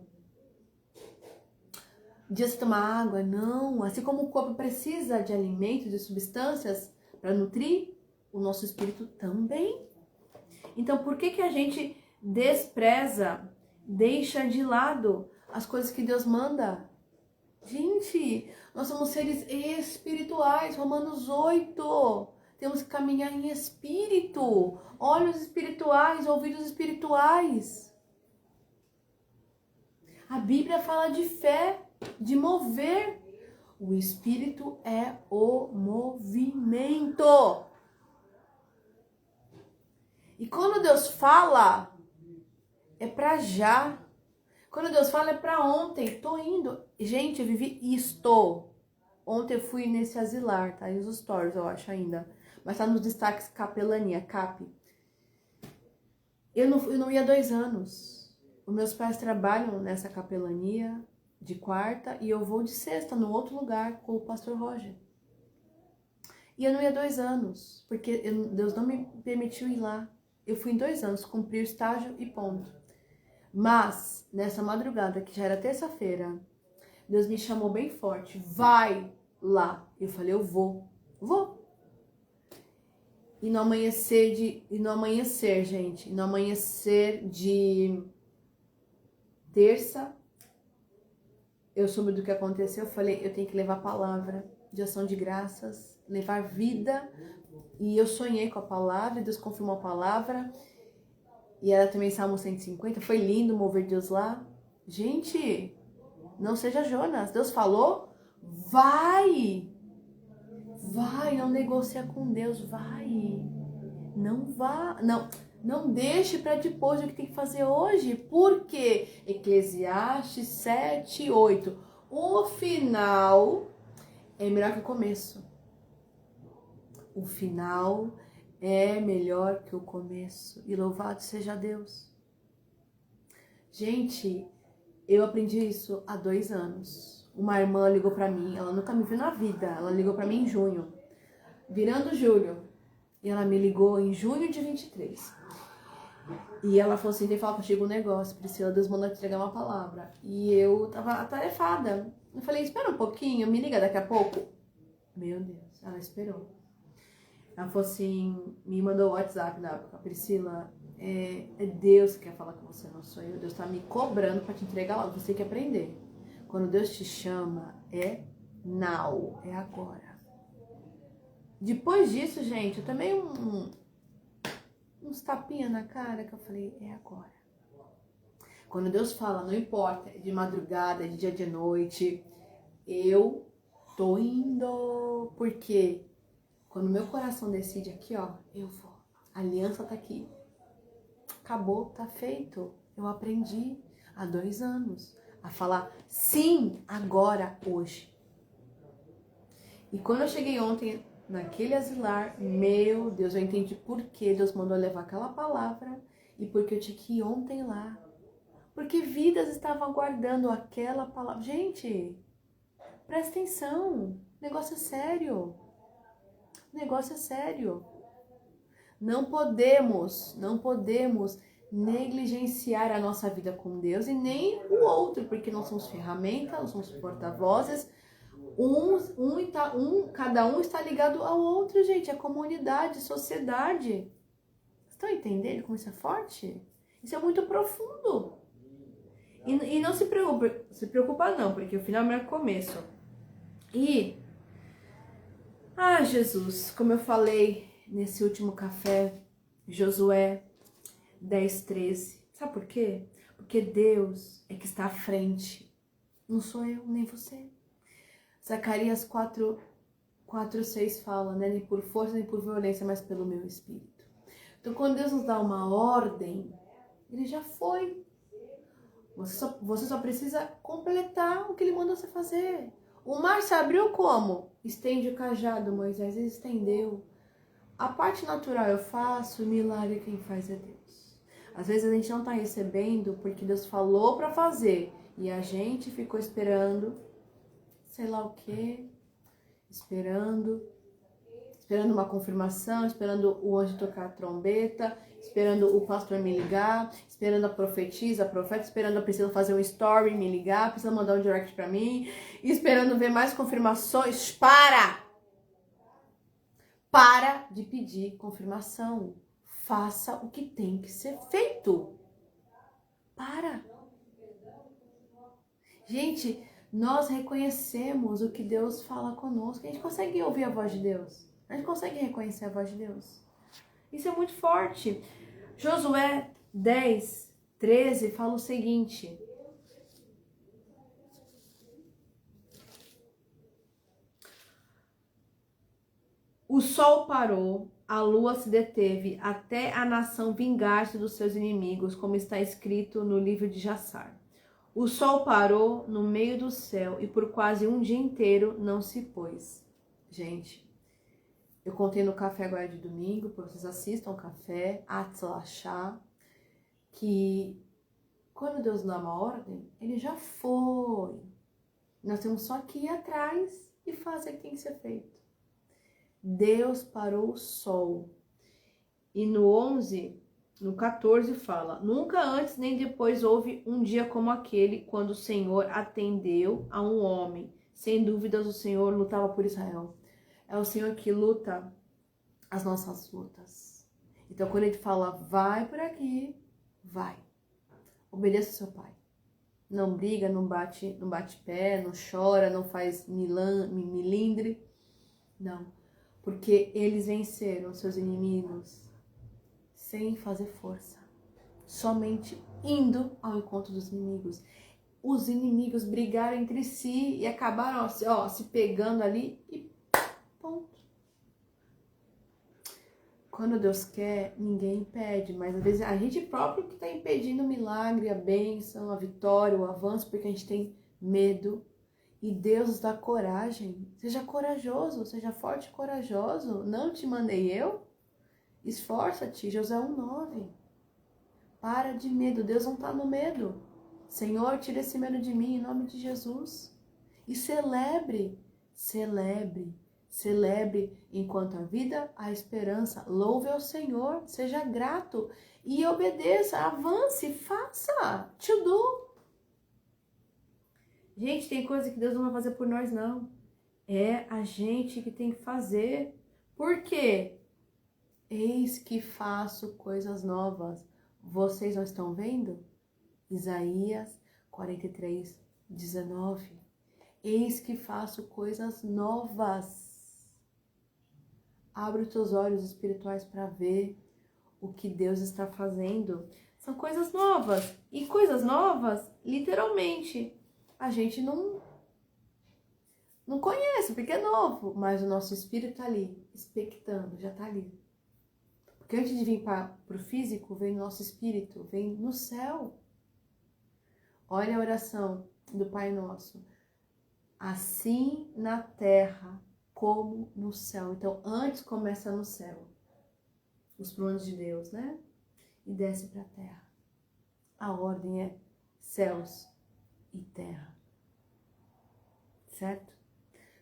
Dia sem tomar água? Não. Assim como o corpo precisa de alimentos e substâncias para nutrir, o nosso espírito também. Então, por que a gente despreza, deixa de lado as coisas que Deus manda? Gente, nós somos seres espirituais, Romanos 8. Temos que caminhar em espírito, olhos espirituais, ouvidos espirituais. A Bíblia fala de fé, de mover. O espírito é o movimento. E quando Deus fala, é pra já. Quando Deus fala, é pra ontem. Tô indo. Gente, eu vivi isto. Ontem eu fui nesse asilar, tá? E os stories, eu acho ainda. Mas tá nos destaques capelania, CAP. Eu não ia há 2 anos. Os meus pais trabalham nessa capelania de quarta e eu vou de sexta no outro lugar com o pastor Roger. E eu não ia há 2 anos, porque Deus não me permitiu ir lá. Eu fui em 2 anos, cumpri o estágio e ponto. Mas, nessa madrugada, que já era terça-feira, Deus me chamou bem forte. Vai lá. Eu falei, eu vou. E no amanhecer, gente, no amanhecer de terça, eu soube do que aconteceu. Eu falei, eu tenho que levar a palavra de ação de graças, levar vida. E eu sonhei com a palavra, Deus confirmou a palavra. E era também Salmo 150, foi lindo mover Deus lá. Gente, não seja Jonas, Deus falou, vai, não negocia com Deus, vai, não deixe para depois o que tem que fazer hoje, porque Eclesiastes 7:8, o final é melhor que o começo, o final é melhor que o começo. E louvado seja Deus. Gente, eu aprendi isso há 2 anos. Uma irmã ligou pra mim, ela nunca me viu na vida. Ela ligou pra mim em junho, virando julho. E ela me ligou em junho de 23. E ela falou assim, tem que falar contigo um negócio, Priscila, Deus mandou te entregar uma palavra. E eu tava atarefada. Eu falei, espera um pouquinho, me liga daqui a pouco. Meu Deus, ela esperou. Ela falou assim, me mandou o WhatsApp na época, Priscila, é Deus que quer falar com você, não sou eu. Deus tá me cobrando pra te entregar logo, você tem que aprender. Quando Deus te chama, é now, é agora. Depois disso, gente, eu também uns tapinhas na cara que eu falei, é agora. Quando Deus fala, não importa, é de madrugada, é de dia, de noite, eu tô indo, porque quando meu coração decide aqui, ó, eu vou. A aliança tá aqui. Acabou, tá feito. Eu aprendi há 2 anos a falar sim, agora, hoje. E quando eu cheguei ontem naquele asilar, meu Deus, eu entendi por que Deus mandou levar aquela palavra e porque eu tinha que ir ontem lá. Porque vidas estavam aguardando aquela palavra. Gente, presta atenção, o negócio é sério. O negócio é sério. Não podemos negligenciar a nossa vida com Deus e nem o outro, porque nós somos ferramentas, nós somos porta-vozes. Cada um está ligado ao outro, gente. É comunidade, sociedade. Estão entendendo como isso é forte? Isso é muito profundo. E não se preocupa não, porque o final é o começo. E, Jesus, como eu falei nesse último café, Josué 10:13. Sabe por quê? Porque Deus é que está à frente. Não sou eu, nem você. Zacarias 4:6 fala, né? Nem por força, nem por violência, mas pelo meu espírito. Então, quando Deus nos dá uma ordem, Ele já foi. Você só precisa completar o que Ele mandou você fazer. O mar se abriu como? Estende o cajado, Moisés. Ele estendeu. A parte natural eu faço, o milagre quem faz é Deus. Às vezes a gente não está recebendo porque Deus falou para fazer e a gente ficou esperando, sei lá o que, esperando uma confirmação, esperando o anjo tocar a trombeta, esperando o pastor me ligar, esperando a profetisa, a profeta, esperando a Priscila fazer um story, me ligar, Priscila mandar um direct para mim, esperando ver mais confirmações. Para de pedir confirmação. Faça o que tem que ser feito. Para. Gente, nós reconhecemos o que Deus fala conosco. A gente consegue ouvir a voz de Deus. A gente consegue reconhecer a voz de Deus. Isso é muito forte. Josué 10:13 fala o seguinte. O sol parou, a lua se deteve, até a nação vingar-se dos seus inimigos, como está escrito no livro de Jassar. O sol parou no meio do céu e por quase um dia inteiro não se pôs. Gente, eu contei no café agora de domingo, para vocês assistam o café, Atzlachá, que quando Deus dá uma ordem, Ele já foi. Nós temos só que ir atrás e fazer o que tem que ser feito. Deus parou o sol. E no 14 fala: nunca antes nem depois houve um dia como aquele, quando o Senhor atendeu a um homem. Sem dúvidas o Senhor lutava por Israel. É o Senhor que luta as nossas lutas. Então quando Ele fala, vai por aqui, vai. Obedeça ao seu pai. Não briga, não bate pé, não chora, não faz milindre. Não. Porque eles venceram seus inimigos sem fazer força. Somente indo ao encontro dos inimigos. Os inimigos brigaram entre si e acabaram se pegando ali e ponto. Quando Deus quer, ninguém impede, mas às vezes a gente próprio que está impedindo o milagre, a bênção, a vitória, o avanço, porque a gente tem medo. E Deus dá coragem. Seja corajoso, seja forte e corajoso. Não te mandei eu? Esforça-te, Josué 1:9. Para de medo, Deus não está no medo. Senhor, tira esse medo de mim, em nome de Jesus. E celebre enquanto a vida, a esperança. Louve ao Senhor, seja grato e obedeça, avance, faça, te dou. Gente, tem coisa que Deus não vai fazer por nós, não. É a gente que tem que fazer. Por quê? Eis que faço coisas novas. Vocês não estão vendo? Isaías 43:19. Eis que faço coisas novas. Abre os teus olhos espirituais para ver o que Deus está fazendo. São coisas novas. E coisas novas, literalmente, a gente não conhece, porque é novo. Mas o nosso espírito está ali, expectando, já está ali. Porque antes de vir para o físico, vem o nosso espírito, vem no céu. Olha a oração do Pai Nosso. Assim na terra como no céu. Então, antes começa no céu. Os planos de Deus, né? E desce para a terra. A ordem é céus e terra. Certo?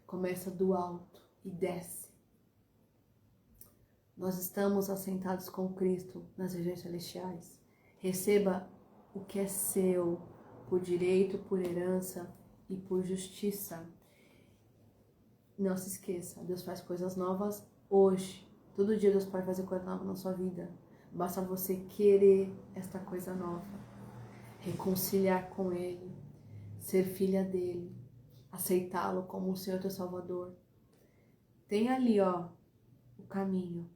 Começa do alto e desce. Nós estamos assentados com Cristo nas regiões celestiais. Receba o que é seu, por direito, por herança e por justiça. Não se esqueça, Deus faz coisas novas hoje. Todo dia Deus pode fazer coisa nova na sua vida. Basta você querer esta coisa nova. reconciliar com Ele, ser filha dele, aceitá-lo como o Senhor teu Salvador. Tem ali, ó, o caminho.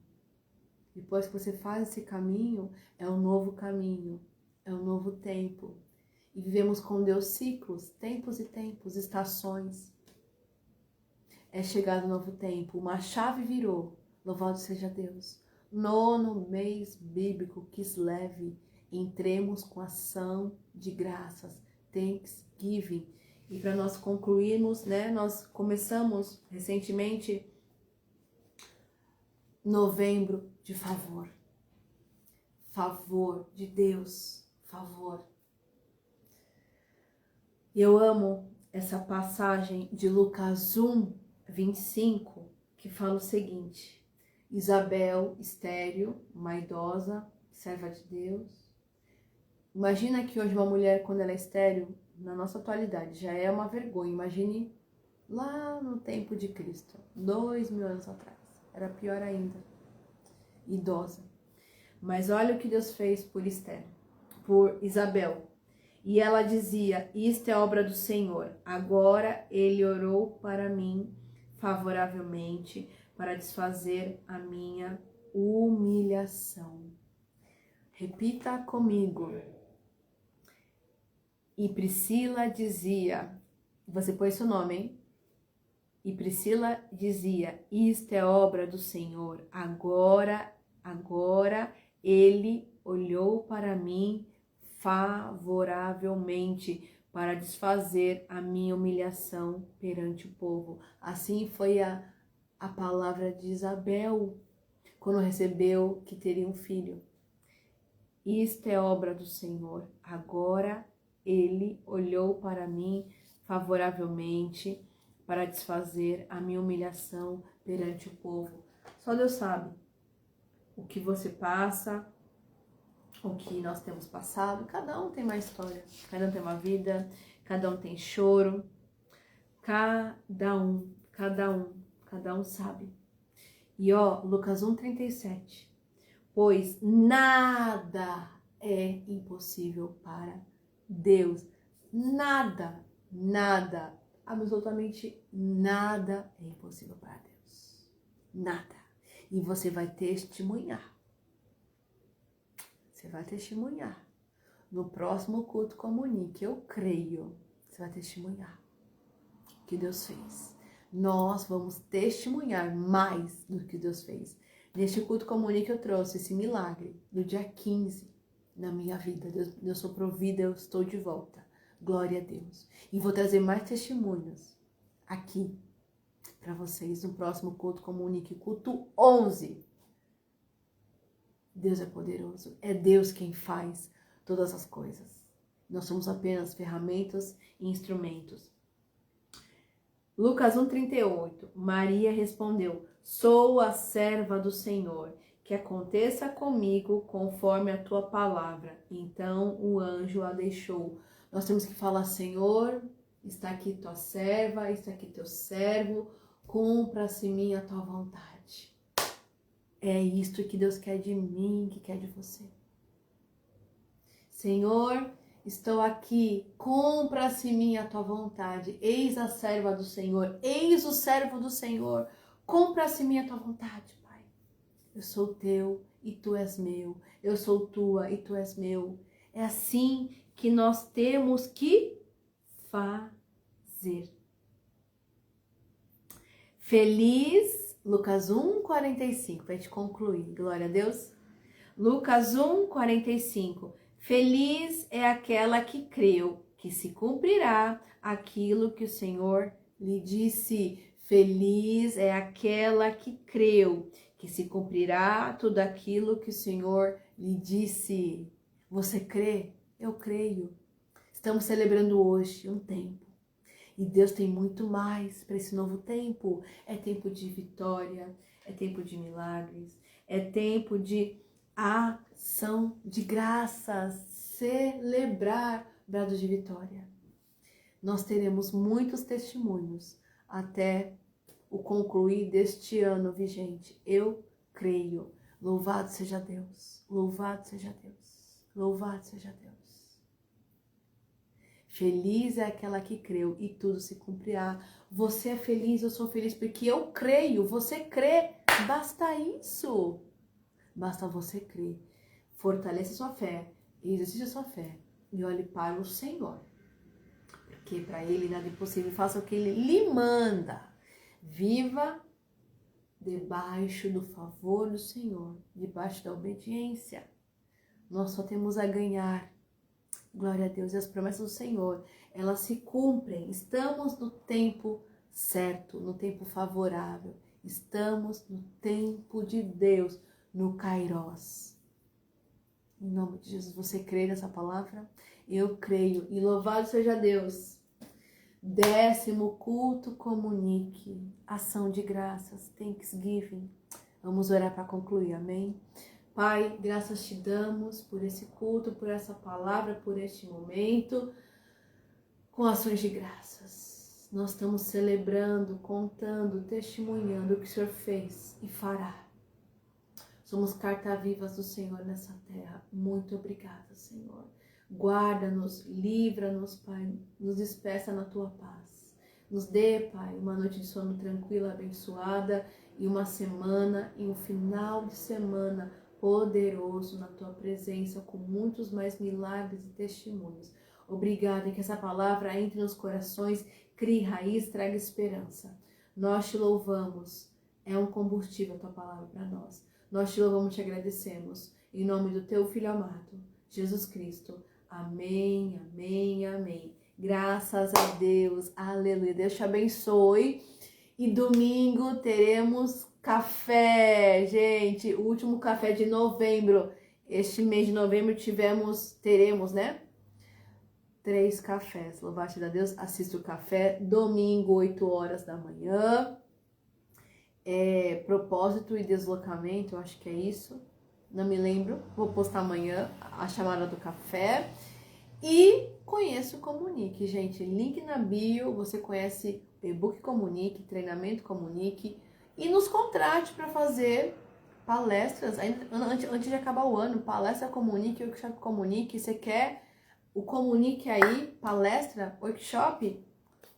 Depois que você faz esse caminho, é um novo caminho, é um novo tempo. E vivemos com Deus ciclos, tempos e tempos, estações. É chegado um novo tempo, uma chave virou, louvado seja Deus. 9º mês bíblico, Kislev, entremos com ação de graças, Thanksgiving. E para nós concluirmos, né, nós começamos recentemente novembro de favor. Favor de Deus, favor. E eu amo essa passagem de Lucas 1, 25, que fala o seguinte: Isabel, estéril, uma idosa, serva de Deus. Imagina que hoje uma mulher, quando ela é estéril, na nossa atualidade, já é uma vergonha. Imagine lá no tempo de Cristo, 2000 anos atrás. Era pior ainda. Idosa. Mas olha o que Deus fez por Esther, por Isabel. E ela dizia: isto é obra do Senhor. Agora ele orou para mim favoravelmente, para desfazer a minha humilhação. Repita comigo. E Priscila dizia, você põe seu nome, hein? E Priscila dizia: isto é obra do Senhor. Agora ele olhou para mim favoravelmente, para desfazer a minha humilhação perante o povo. Assim foi a palavra de Isabel, quando recebeu que teria um filho. Isto é obra do Senhor. Agora ele olhou para mim favoravelmente, para desfazer a minha humilhação perante o povo. Só Deus sabe o que você passa, o que nós temos passado. Cada um tem uma história, cada um tem uma vida, cada um tem choro. Cada um sabe. E ó, Lucas 1:37. Pois nada é impossível para Deus. Nada, absolutamente nada é impossível para Deus. Nada. E você vai testemunhar. Você vai testemunhar. No próximo culto comunique, eu creio. Você vai testemunhar o que Deus fez. Nós vamos testemunhar mais do que Deus fez. Neste culto comunique eu trouxe esse milagre no dia 15 na minha vida. Deus soprou vida, eu estou de volta. Glória a Deus. E vou trazer mais testemunhos aqui para vocês no próximo culto comunique, culto 11. Deus é poderoso, é Deus quem faz todas as coisas. Nós somos apenas ferramentas e instrumentos. Lucas 1:38. Maria respondeu: sou a serva do Senhor, que aconteça comigo conforme a tua palavra. Então o anjo a deixou. Nós temos que falar: Senhor, está aqui tua serva, está aqui teu servo, cumpra-se em mim a tua vontade. É isto que Deus quer de mim, que quer de você. Senhor, estou aqui, cumpra-se em mim a tua vontade. Eis a serva do Senhor, eis o servo do Senhor. Cumpra-se em mim a tua vontade, Pai. Eu sou teu e tu és meu. Eu sou tua e tu és meu. É assim que nós temos que fazer. Feliz, Lucas 1:45, para a gente concluir. Glória a Deus. Lucas 1:45. Feliz é aquela que creu, que se cumprirá aquilo que o Senhor lhe disse. Feliz é aquela que creu, que se cumprirá tudo aquilo que o Senhor lhe disse. Você crê? Eu creio. Estamos celebrando hoje um tempo. E Deus tem muito mais para esse novo tempo. É tempo de vitória, é tempo de milagres, é tempo de ação de graças, celebrar brados de vitória. Nós teremos muitos testemunhos até o concluir deste ano vigente. Eu creio. Louvado seja Deus, louvado seja Deus, louvado seja Deus. Feliz é aquela que creu e tudo se cumprirá. Você é feliz, eu sou feliz porque eu creio. Você crê, basta isso. Basta você crer. Fortaleça sua fé, exercite a sua fé e olhe para o Senhor. Porque para Ele nada é impossível. Faça o que Ele lhe manda. Viva debaixo do favor do Senhor, debaixo da obediência. Nós só temos a ganhar. Glória a Deus. E as promessas do Senhor, elas se cumprem. Estamos no tempo certo, no tempo favorável. Estamos no tempo de Deus, no Kairos. Em nome de Jesus, você crê nessa palavra? Eu creio. E louvado seja Deus. 10º culto comunique. Ação de graças. Thanksgiving. Vamos orar para concluir, amém? Pai, graças te damos por esse culto, por essa palavra, por este momento, com ações de graças. Nós estamos celebrando, contando, testemunhando o que o Senhor fez e fará. Somos carta-vivas do Senhor nessa terra. Muito obrigada, Senhor. Guarda-nos, livra-nos, Pai. Nos despeça na Tua paz. Nos dê, Pai, uma noite de sono tranquila, abençoada e uma semana e um final de semana poderoso na Tua presença, com muitos mais milagres e testemunhos. Obrigada que essa palavra entre nos corações, crie raiz, traga esperança. Nós te louvamos. É um combustível a Tua palavra para nós. Nós te louvamos e te agradecemos. Em nome do Teu Filho amado, Jesus Cristo. Amém, amém, amém. Graças a Deus. Aleluia. Deus te abençoe. E domingo teremos café, gente. O último café de novembro. Este mês de novembro teremos, né? 3 cafés. Louvado seja Deus. Assista o café. Domingo, 8 horas da manhã. Propósito e deslocamento, eu acho que é isso. Não me lembro. Vou postar amanhã a chamada do café. E conheça o Comunique, gente. Link na bio. Você conhece o e-book Comunique, treinamento Comunique. E nos contrate para fazer palestras antes de acabar o ano. Palestra Comunique, workshop Comunique. Você quer o Comunique aí, palestra, workshop?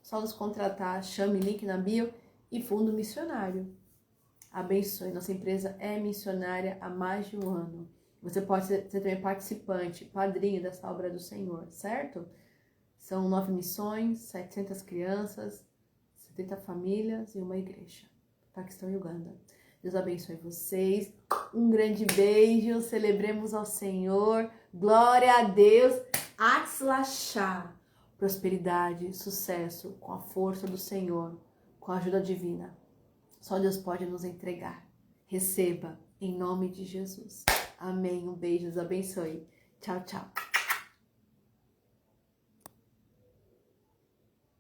Só nos contratar. Chame link na bio. E Fundo Missionário. Abençoe. Nossa empresa é missionária há mais de 1 ano. Você pode ser também participante, padrinho dessa obra do Senhor, certo? São 9 missões, 700 crianças, 70 famílias e uma igreja. Paquistão e Uganda. Deus abençoe vocês. Um grande beijo. Celebremos ao Senhor. Glória a Deus. Atslashá. Prosperidade, sucesso com a força do Senhor, com a ajuda divina. Só Deus pode nos entregar. Receba, em nome de Jesus. Amém. Um beijo, Deus abençoe. Tchau, tchau.